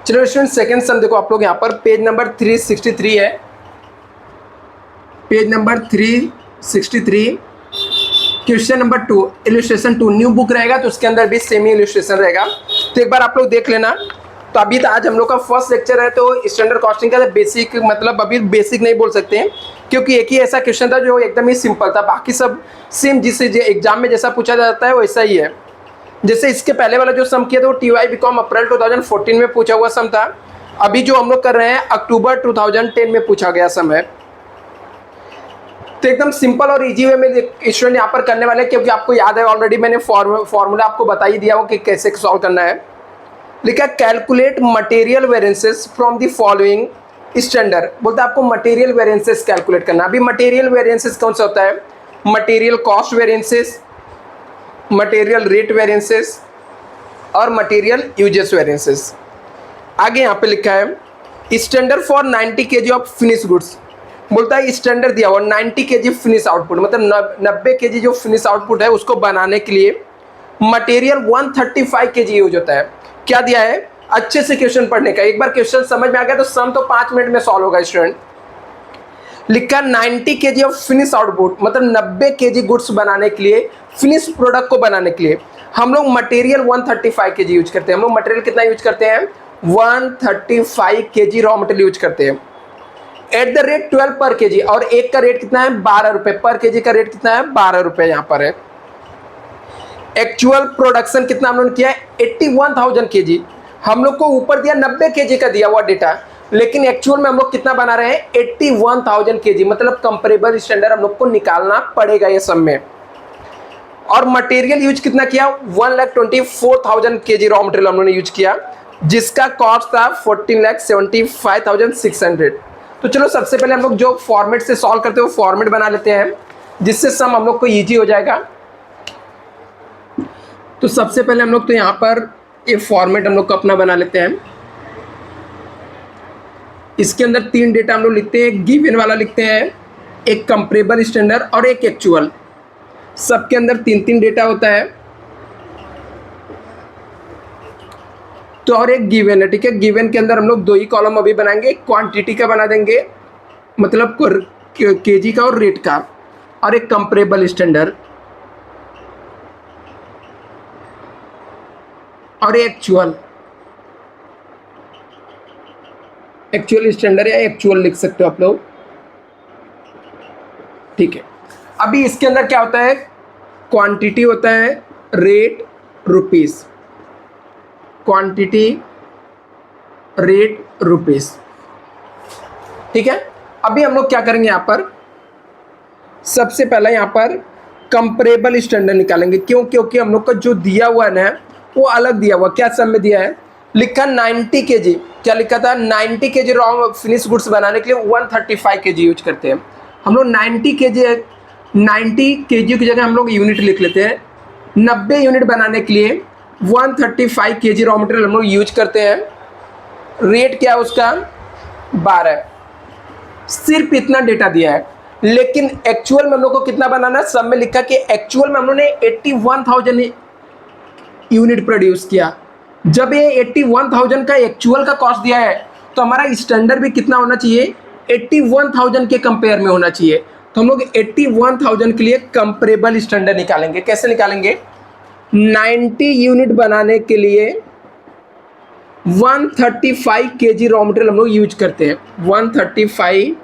चलो student second सम देखो आप लोग यहाँ पर पेज नंबर 363 है, page number 363 question number 2 illustration 2 new book रहेगा तो उसके अंदर भी सेम ही इलस्ट्रेशन रहेगा। तो एक बार आप लोग देख लेना। तो अभी तो आज हम लोग का फर्स्ट लेक्चर है तो स्टैंडर्ड कॉस्टिंग का बेसिक, मतलब अभी बेसिक नहीं बोल सकते हैं क्योंकि एक ही ऐसा क्वेश्चन था जो एकदम ही सिंपल था, बाकी सब सेम जिससे एग्जाम में जैसा पूछा जाता है वैसा ही है। जैसे इसके पहले वाला जो सम किया था वो TY BCom अप्रैल 2014 में पूछा हुआ सम था, अभी जो हम लोग कर रहे हैं अक्टूबर 2010 में पूछा गया सम है। तो एकदम सिंपल और इजी वे में स्टूडेंट यहाँ पर करने वाले, क्योंकि आपको याद है ऑलरेडी मैंने फॉर्मूला आपको बता ही दिया हो कि कैसे सॉल्व करना है। लिखा calculate material variances from the following standard, बोलते हैं आपको मटेरियल वेरिएंसेस कैलकुलेट करना। अभी मटेरियल वेरिएंसेस कौन सा होता है? Material cost variances, material rate variances और मटेरियल यूजेस वेरिएंसेस। आगे यहाँ पे लिखा है standard for 90 kg of finish goods, बोलता है स्टैंडर्ड दिया हुआ 90 kg फिनिश आउटपुट, मतलब 90 kg जो फिनिश आउटपुट है उसको बनाने के लिए मटेरियल 135 kg यूज होता है। क्या दिया है? अच्छे से क्वेश्चन पढ़ने का, एक बार क्वेश्चन समझ में आ गया तो सम तो 5 मिनट में सॉल्व होगा स्टूडेंट। लिखा 90 kg ऑफ फिनिश आउटपुट, मतलब 90 kg गुड्स बनाने के लिए, फिनिश प्रोडक्ट को बनाने के लिए हम लोग मटेरियल 135 kg यूज करते हैं। हम लोग मटेरियल कितना यूज करते हैं? 135 kg रॉ मटेरियल यूज करते हैं एट द रेट 12 पर kg, और एक का रेट कितना है? 12 रुपए पर kg का रेट कितना है? 12 रुपए यहाँ पर है। एक्चुअल प्रोडक्शन कितना हम लोगों ने किया है? 81,000 kg। हम लोग को ऊपर दिया 90 kg का दिया हुआ डेटा, लेकिन एक्चुअल में हम लोग कितना बना रहे हैं? 81,000 kg, मतलब कंपेरेबल स्टैंडर्ड हम लोग को निकालना पड़ेगा ये सब में। और मटेरियल यूज कितना किया? 1,24,000 kg रॉ मटेरियल हम लोगों ने यूज किया, जिसका कॉस्ट था 14,75,600। तो चलो सबसे पहले हम लोग जो फॉर्मेट से सॉल्व करते हैं वो फॉर्मेट बना लेते हैं, जिससे सम हम लोग को इजी हो जाएगा। तो सबसे पहले हम लोग तो यहाँ पर ये फॉर्मेट हम लोग को अपना बना लेते हैं। इसके अंदर 3 डेटा हम लोग लिखते हैं, गिवन वाला लिखते हैं, एक कंपेरेबल स्टैंडर्ड और एक एक्चुअल। सबके अंदर 3-3 डेटा होता है, तो और एक गिवन है, ठीक है। गिवन के अंदर हम लोग 2 ही कॉलम अभी बनाएंगे, एक क्वांटिटी का बना देंगे, मतलब केजी का और रेट का, और एक कंपेरेबल स्टैंडर्ड और एक्चुअल स्टैंडर्ड या एक्चुअल लिख सकते हो आप लोग, ठीक है। अभी इसके अंदर क्या होता है? क्वांटिटी होता है, rate, rupees, quantity, rate, rupees, ठीक है। अभी हम लोग क्या करेंगे यहाँ पर? सबसे पहले यहाँ पर कंपेरेबल स्टैंडर्ड निकालेंगे। क्यों? क्योंकि हम लोग का जो दिया हुआ है ना वो अलग दिया हुआ। क्या सम में दिया है? लिखा 90 kg, क्या लिखा था? 90 kg रॉ फिनिश गुड्स बनाने के लिए 135 kg यूज करते हैं हम लोग। 90 kg की जगह हम लोग यूनिट लिख लेते हैं। 90 यूनिट बनाने के लिए 135 kg रॉ मटेरियल हम लोग यूज करते हैं। रेट क्या है उसका? 12। सिर्फ इतना डेटा दिया है, लेकिन एक्चुअल में हम लोग को कितना बनाना है? सब में लिखा कि एक्चुअल में हम लोग ने 81,000 यूनिट प्रोड्यूस किया। जब ये 81,000 का एक्चुअल का कॉस्ट दिया है तो हमारा स्टैंडर्ड भी कितना होना चाहिए? 81,000 के कंपेयर में होना चाहिए। तो हम लोग 81,000 के लिए कंपेरेबल स्टैंडर्ड निकालेंगे। कैसे निकालेंगे? 90 यूनिट बनाने के लिए 135 kg रॉ मटेरियल हम लोग यूज करते हैं। 135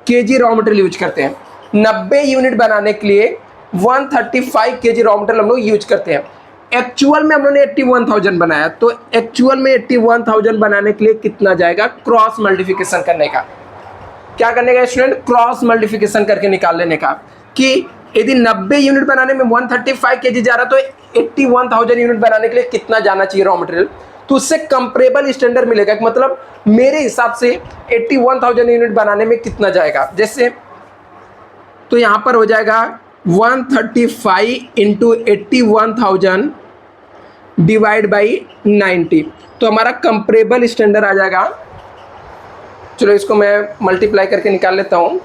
kg रॉ मटेरियल यूज करते हैं। 90 यूनिट बनाने के लिए 135 kg रॉ मटेरियल हम लोग यूज करते हैं। एक्चुअल में हम लोगों ने 81,000 बनाया, तो एक्चुअल में 81,000 बनाने के लिए कितना जाएगा? क्रॉस मल्टीप्लिकेशन करने का। क्या करने का स्टूडेंट? क्रॉस मल्टीप्लिकेशन करके निकाल लेने का कि यदि 90 यूनिट बनाने में 135 kg जा रहा तो 81,000 यूनिट बनाने के लिए कितना जाना चाहिए रॉ मटेरियल। तो उससे कंपेरेबल स्टैंडर्ड मिलेगा, मतलब मेरे हिसाब से 81,000 यूनिट बनाने में कितना जाएगा। जैसे तो यहाँ पर हो जाएगा 135 इंटू 81,000 डिवाइड बाई 90, तो हमारा कंपेरेबल स्टैंडर्ड आ जाएगा। चलो इसको मैं मल्टीप्लाई करके निकाल लेता हूँ।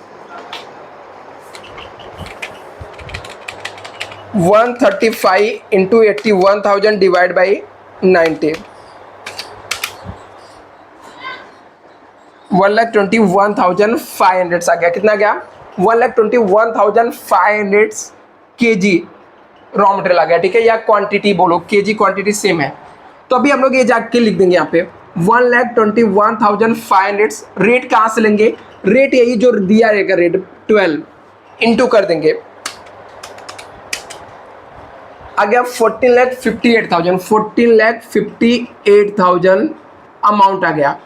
135 इंटू 81,000 डिवाइड बाई 90, 1,21,500 आ गया। कितना गया? 1,21,500 kg रॉ मटेरियल आ गया, ठीक है, या क्वांटिटी बोलो, केजी क्वांटिटी सेम है। तो अभी हम लोग ये जाके लिख देंगे यहाँ पे 1,21,500। रेट कहाँ से लेंगे? रेट यही जो दिया रहेगा, रेट 12 इंटू कर देंगे, आ गया 14,58,000। 14,58,000 अमाउंट आ गया।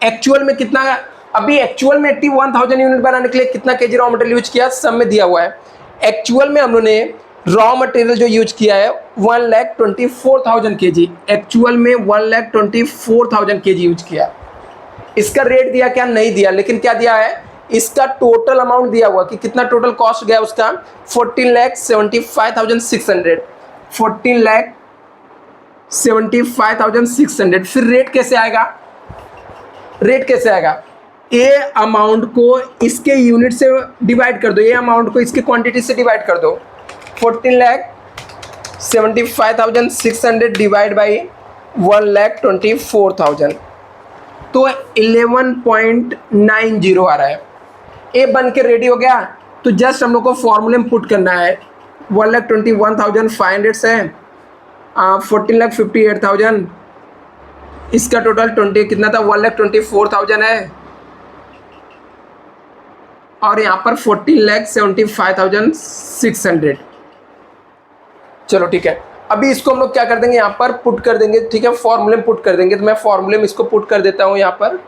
एक्चुअल में कितना? अभी एक्चुअल में 81,000 यूनिट बनाने के लिए कितना केजी रॉ मटेरियल यूज किया, सब में दिया हुआ है। एक्चुअल में हम लोगों ने रॉ मटेरियल जो यूज किया है 1,24,000 केजी, एक्चुअल में 1,24,000 केजी यूज किया। इसका रेट दिया क्या? नहीं दिया, लेकिन क्या दिया है? इसका टोटल अमाउंट दिया हुआ कि कितना टोटल कॉस्ट गया उसका, 14,75,600। 14,75,600। फिर रेट कैसे आएगा? रेट कैसे आएगा? ये अमाउंट को इसके यूनिट से डिवाइड कर दो, ये अमाउंट को इसके क्वांटिटी से डिवाइड कर दो। 14,75,600 डिवाइड बाई 1,24,000, तो 11.90 आ रहा है। ये बन के रेडी हो गया। तो जस्ट हम लोग को फॉर्मूले में पुट करना है। 1,21,500 से 14,58,000, इसका टोटल 20 कितना था? 1,24,000 है, और यहाँ पर 14,75,600। चलो ठीक है, अभी इसको हम लोग क्या कर देंगे, यहाँ पर पुट कर देंगे, ठीक है, फॉर्मूले में पुट कर देंगे। तो मैं फॉर्मूले में इसको पुट कर देता हूँ। यहाँ पर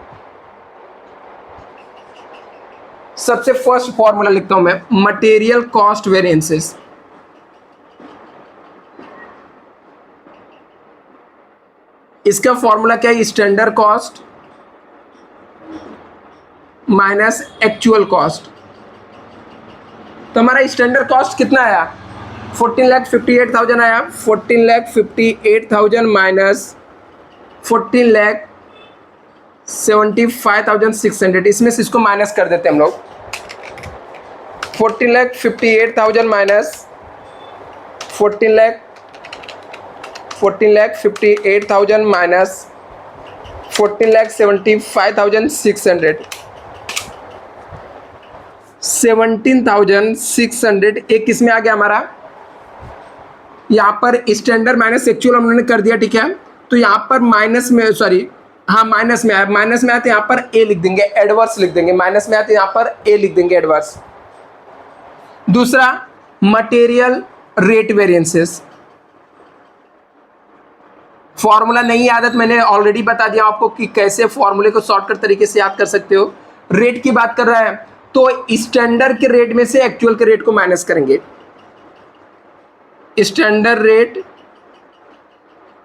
सबसे फर्स्ट फॉर्मूला लिखता हूँ मैं, मटेरियल कॉस्ट वेरिएंसेस। इसका फॉर्मूला क्या है? Standard cost minus actual cost. तो हमारा स्टैंडर्ड कॉस्ट कितना आया? 14,58,000 आया। 14,58,000 माइनस 14,75,600, इसमें से इसको माइनस कर देते हैं हम लोग। 14,58,000 माइनस 14,58,000 माइनस 14,75,600, 17,600। एक किसमें आ गया हमारा? यहाँ पर स्टैंडर्ड माइनस एक्चुअल हम लोगों ने कर दिया, ठीक है। तो यहाँ पर माइनस में, सॉरी हाँ माइनस में आया, माइनस में आया तो यहाँ पर ए लिख देंगे, एडवर्स लिख देंगे। माइनस में आया तो यहाँ पर ए लिख देंगे, एडवर्स। दूसरा मटेरियल रेट वेरिएंसेस। फॉर्मूला नहीं आदत मैंने ऑलरेडी बता दिया आपको कि कैसे फॉर्मूले को शॉर्टकट तरीके से याद कर सकते हो। रेट की बात कर रहा है तो स्टैंडर्ड के रेट में से एक्चुअल के रेट को माइनस करेंगे। Standard rate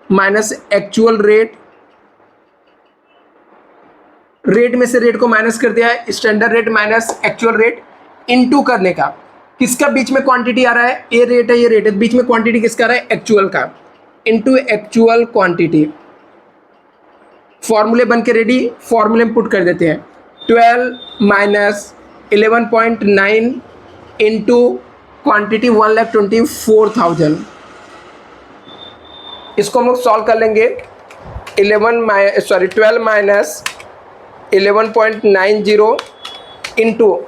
minus actual rate, rate में से रेट को माइनस कर दिया है, standard rate minus actual rate, into करने का किसका बीच में क्वांटिटी आ रहा है? ये रेट है, ये रेट है, बीच में क्वांटिटी किसका आ रहा है? एक्चुअल का, इनटू एक्चुअल क्वांटिटी। फॉर्मूले बन के रेडी, फॉर्मूले में पुट कर देते हैं। 12 माइनस 11.9 इंटू क्वांटिटी 1,24,000। इसको हम लोग सॉल्व कर लेंगे। 12 माइनस 11.90 इंटू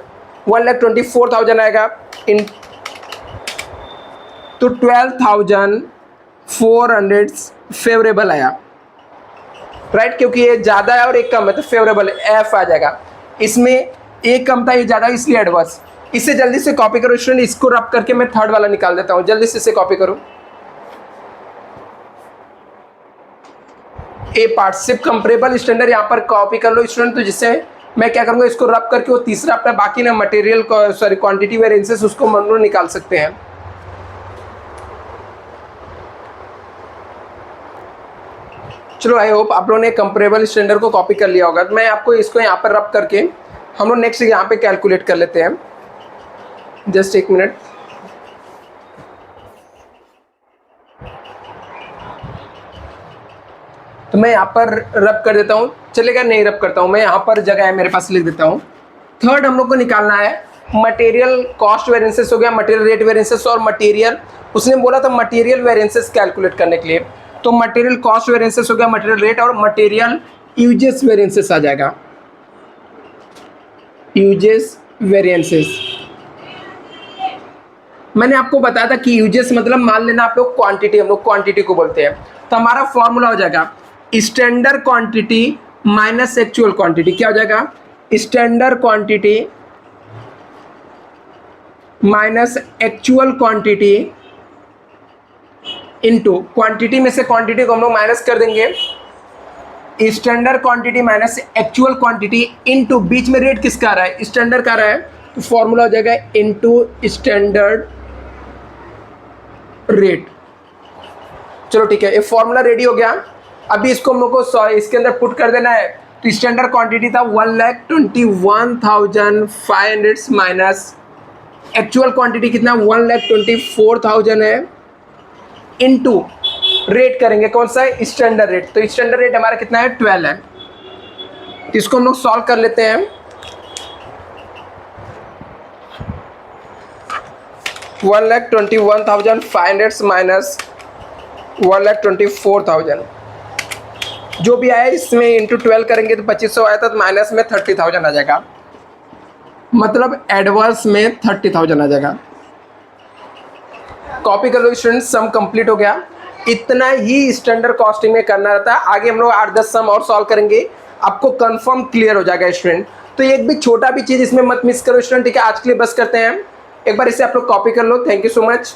1,24,000 आएगा, इन तो 12,400 फेवरेबल आया, राइट, क्योंकि ये ज़्यादा है और एक कम है तो फेवरेबल एफ आ जाएगा। इसमें एक कम था, ये ज़्यादा, इसलिए एडवर्स। इसे जल्दी से कॉपी करो स्टूडेंट, इसको रब करके मैं थर्ड वाला निकाल देता हूँ, जल्दी से इसे कॉपी करो। ए पार्ट सिर्फ कंपेरेबल स्टैंडर्ड यहाँ पर कॉपी कर लो स्टूडेंट, तो जिससे मैं क्या करूँगा, इसको रब करके वो तीसरा अपना बाकी ना मटेरियल सॉरी क्वांटिटी वेरिएंसेस उसको हम लोग निकाल सकते हैं। चलो आई होप आप लोगों ने कंपेरेबल स्टैंडर्ड को कॉपी कर लिया होगा। तो मैं आपको इसको यहाँ पर रब करके हम लोग नेक्स्ट यहाँ पे कैलकुलेट कर लेते हैं। जस्ट एक मिनट। तो मैं यहाँ पर रब कर देता हूँ, चलेगा? नहीं रब करता हूँ, मैं यहाँ पर जगह है मेरे पास, लिख देता हूँ। थर्ड हम लोग को निकालना है मटेरियल कॉस्ट वेरिएंसेस हो गया, मटेरियल रेट वेरिएंसेस, और मटेरियल उसने बोला था मटेरियल वेरिएंसेस कैलकुलेट करने के लिए, तो मटेरियल कॉस्ट वेरिएंसेस हो गया, मटेरियल रेट, और मटेरियल यूजेस वेरिएंसेस आ जाएगा। Uses variances. मैंने आपको बताया था कि यूजेस मतलब मान लेना आप लोग क्वांटिटी, हम लोग क्वांटिटी को बोलते हैं, तो हमारा फॉर्मूला हो जाएगा standard quantity minus actual quantity. क्या हो जाएगा? Standard quantity minus actual quantity into, quantity में से क्वांटिटी को हम लोग माइनस कर देंगे, standard quantity minus actual quantity into, बीच में रेट किसका आ रहा है? स्टैंडर्ड का आ रहा है, तो फॉर्मूला हो जाएगा इनटू स्टैंडर्ड रेट। चलो ठीक है, ये फॉर्मूला रेडी हो गया। अभी इसको हम लोग को इसके अंदर पुट कर देना है। तो स्टैंडर्ड क्वांटिटी था 1,21,500 माइनस एक्चुअल क्वांटिटी कितना? 1,24,000 है, इनटू रेट करेंगे कौन सा है? Standard rate. तो स्टैंडर्ड रेट हमारा कितना है? 12 है। तो इसको हम लोग सॉल्व कर लेते हैं। 1,21,500 माइनस 1,24,000, जो भी आया इसमें इंटू 12 करेंगे तो 2500 आया था, तो माइनस में 30,000 आ जाएगा, मतलब एडवांस में 30,000 आ जाएगा। कॉपी कर लो स्टूडेंट्स, सम कंप्लीट हो गया। इतना ही स्टैंडर्ड कॉस्टिंग में करना रहता है। आगे हम लोग 8-10 सम और सॉल्व करेंगे, आपको कंफर्म क्लियर हो जाएगा स्टूडेंट। तो एक भी छोटा भी चीज़ इसमें मत मिस करो स्टूडेंट, ठीक है। आज के लिए बस करते हैं, एक बार इसे आप लोग कॉपी कर लो। Thank you so much.